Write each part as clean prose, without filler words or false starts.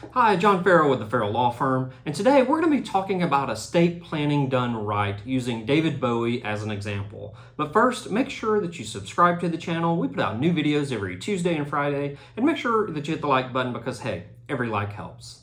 Hi, John Farrell with the Farrell Law Firm, and today we're going to be talking about estate planning done right using David Bowie as an example. But first, make sure that you subscribe to the channel. We put out new videos every Tuesday and Friday, and make sure that you hit the like button because, hey, every like helps.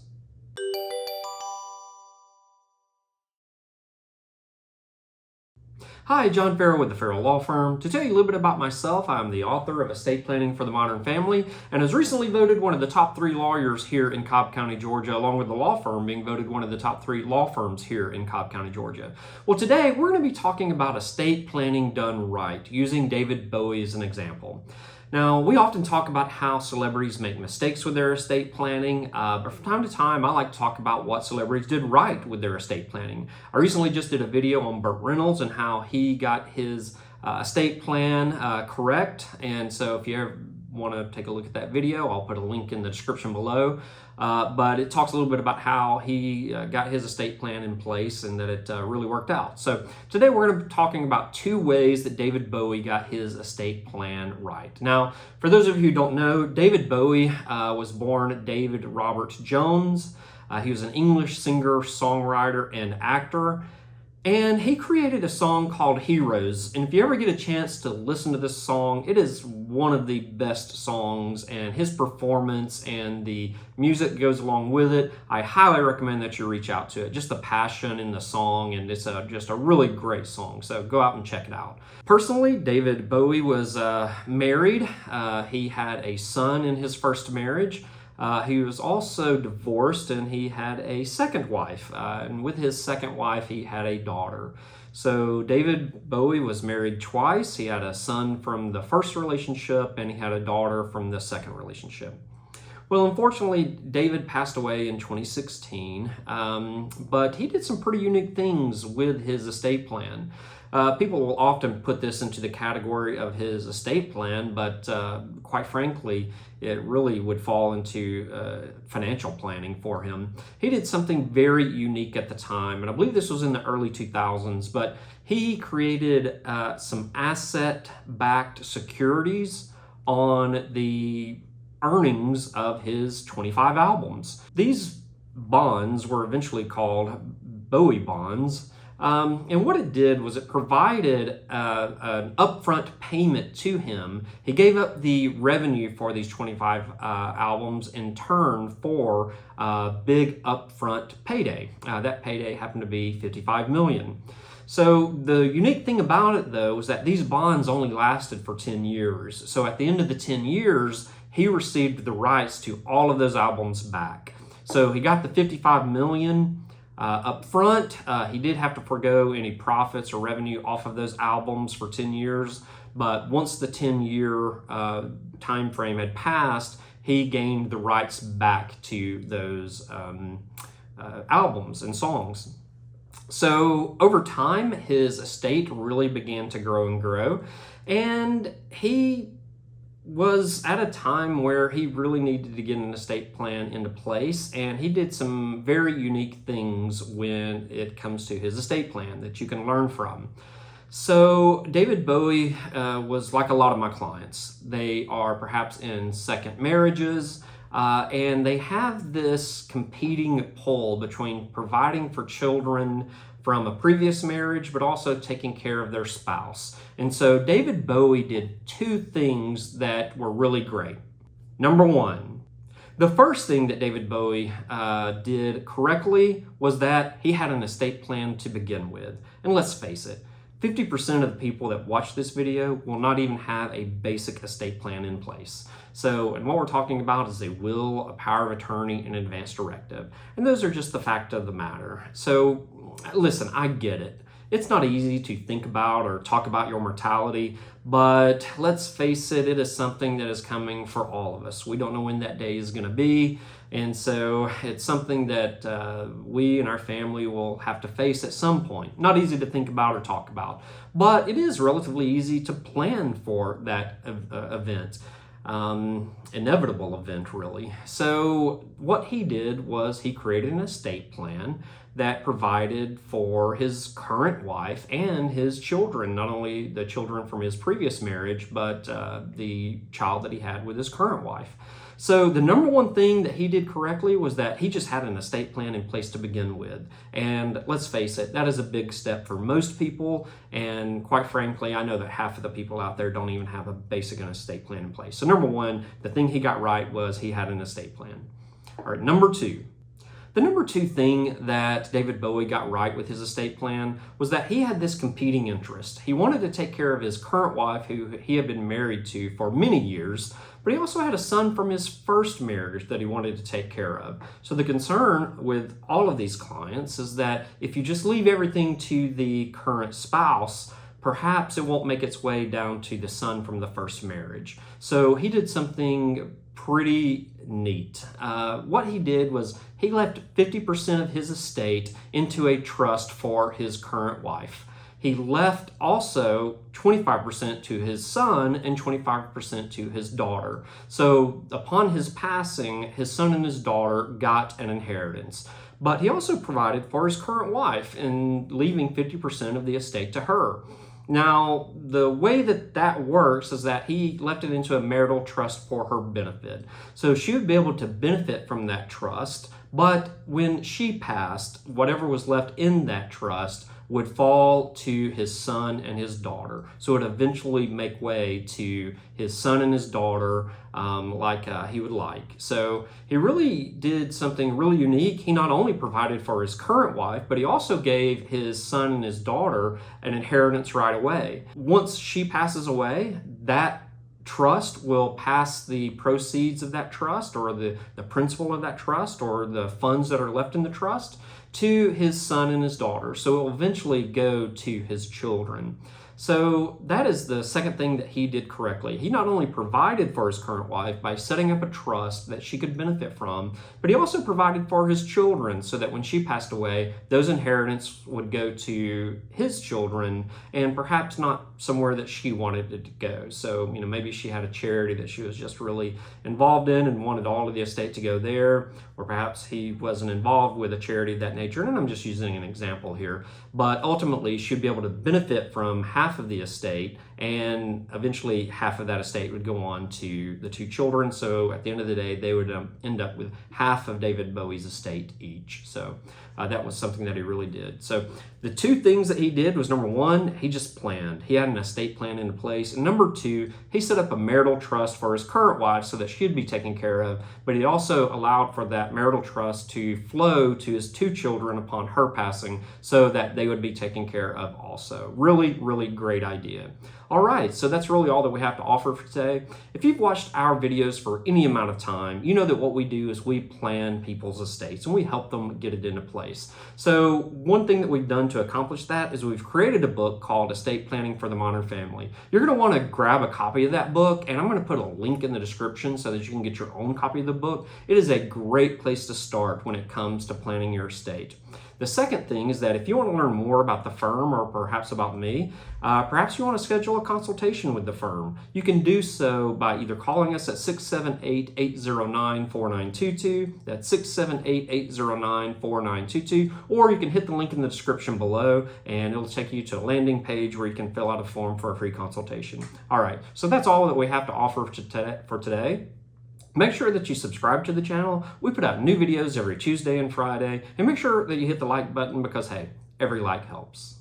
Hi, John Farrell with the Farrell Law Firm. To tell you a little bit about myself, I'm the author of Estate Planning for the Modern Family and was recently voted one of the top 3 lawyers here in Cobb County, Georgia, along with the law firm being voted one of the top 3 law firms here in Cobb County, Georgia. Well, today we're going to be talking about estate planning done right, using David Bowie as an example. Now, we often talk about how celebrities make mistakes with their estate planning, but from time to time, I like to talk about what celebrities did right with their estate planning. I recently just did a video on Burt Reynolds and how he got his estate plan correct, and so if you ever want to take a look at that video, I'll put a link in the description below. But it talks a little bit about how he got his estate plan in place and that it really worked out. So today we're going to be talking about 2 ways that David Bowie got his estate plan right. Now, for those of you who don't know, David Bowie was born David Robert Jones. He was an English singer, songwriter, and actor. And he created a song called Heroes. And if you ever get a chance to listen to this song, it is one of the best songs, and his performance and the music that goes along with it, I highly recommend that you reach out to it. Just the passion in the song, and it's just a really great song. So go out and check it out. Personally, David Bowie was married. He had a son in his first marriage. He was also divorced, and he had a second wife. And with his second wife, he had a daughter. So David Bowie was married twice. He had a son from the first relationship, and he had a daughter from the second relationship. Well, unfortunately, David passed away in 2016, but he did some pretty unique things with his estate plan. People will often put this into the category of his estate plan, but quite frankly, it really would fall into financial planning for him. He did something very unique at the time, and I believe this was in the early 2000s, but he created some asset-backed securities on the earnings of his 25 albums. These bonds were eventually called Bowie bonds. And what it did was it provided an upfront payment to him. He gave up the revenue for these 25 albums in turn for a big upfront payday. That payday happened to be $55 million. So the unique thing about it, though, is that these bonds only lasted for 10 years. So at the end of the 10 years, he received the rights to all of those albums back. So he got the $55 million up front. He did have to forego any profits or revenue off of those albums for 10 years, but once the 10-year time frame had passed, he gained the rights back to those albums and songs. So over time, his estate really began to grow and grow, and he was at a time where he really needed to get an estate plan into place, and he did some very unique things when it comes to his estate plan that you can learn from. So David Bowie was like a lot of my clients. They are perhaps in second marriages, and they have this competing pull between providing for children from a previous marriage, but also taking care of their spouse. And so David Bowie did 2 things that were really great. Number 1, the first thing that David Bowie did correctly was that he had an estate plan to begin with. And let's face it, 50% of the people that watch this video will not even have a basic estate plan in place. So, and what we're talking about is a will, a power of attorney, and an advance directive. And those are just the fact of the matter. So, listen, I get it. It's not easy to think about or talk about your mortality, but let's face it, it is something that is coming for all of us. We don't know when that day is going to be, and so it's something that we and our family will have to face at some point. Not easy to think about or talk about, but it is relatively easy to plan for that event. Inevitable event, really. So what he did was he created an estate plan that provided for his current wife and his children, not only the children from his previous marriage, but the child that he had with his current wife. So the number one thing that he did correctly was that he just had an estate plan in place to begin with. And let's face it, that is a big step for most people. And quite frankly, I know that half of the people out there don't even have a basic estate plan in place. So number one, the thing he got right was he had an estate plan. All right, number two. The number two thing that David Bowie got right with his estate plan was that he had this competing interest. He wanted to take care of his current wife, who he had been married to for many years, but he also had a son from his first marriage that he wanted to take care of. So the concern with all of these clients is that if you just leave everything to the current spouse, perhaps it won't make its way down to the son from the first marriage. So he did something pretty neat. What he did was he left 50% of his estate into a trust for his current wife. He left also 25% to his son and 25% to his daughter. So upon his passing, his son and his daughter got an inheritance. But he also provided for his current wife in leaving 50% of the estate to her. Now, the way that that works is that he left it into a marital trust for her benefit. So she would be able to benefit from that trust, but when she passed, whatever was left in that trust would fall to his son and his daughter. So it would eventually make way to his son and his daughter like he would like. So he really did something really unique. He not only provided for his current wife, but he also gave his son and his daughter an inheritance right away. Once she passes away, that trust will pass the proceeds of that trust, or the principal of that trust, or the funds that are left in the trust, to his son and his daughter. So it will eventually go to his children. So that is the second thing that he did correctly. He not only provided for his current wife by setting up a trust that she could benefit from, but he also provided for his children so that when she passed away, those inheritance would go to his children and perhaps not somewhere that she wanted it to go. So, maybe she had a charity that she was just really involved in and wanted all of the estate to go there, or perhaps he wasn't involved with a charity of that nature. And I'm just using an example here, but ultimately she'd be able to benefit from half of the estate, and eventually half of that estate would go on to the two children. So at the end of the day, they would end up with half of David Bowie's estate each. So that was something that he really did. So the two things that he did was, number one, he just planned. He had an estate plan into place. And number two, he set up a marital trust for his current wife so that she'd be taken care of. But he also allowed for that marital trust to flow to his two children upon her passing so that they would be taken care of also. Really, really great idea. All right, so that's really all that we have to offer for today. If you've watched our videos for any amount of time, you know that what we do is we plan people's estates and we help them get it into place. So one thing that we've done to accomplish that is we've created a book called Estate Planning for the Modern Family. You're going to want to grab a copy of that book, and I'm going to put a link in the description so that you can get your own copy of the book. It is a great place to start when it comes to planning your estate. The second thing is that if you want to learn more about the firm, or perhaps about me, perhaps you want to schedule a consultation with the firm. You can do so by either calling us at 678-809-4922. That's 678-809-4922. Or you can hit the link in the description below, and it'll take you to a landing page where you can fill out a form for a free consultation. All right, so that's all that we have to offer for today. Make sure that you subscribe to the channel. We put out new videos every Tuesday and Friday. And make sure that you hit the like button because, hey, every like helps.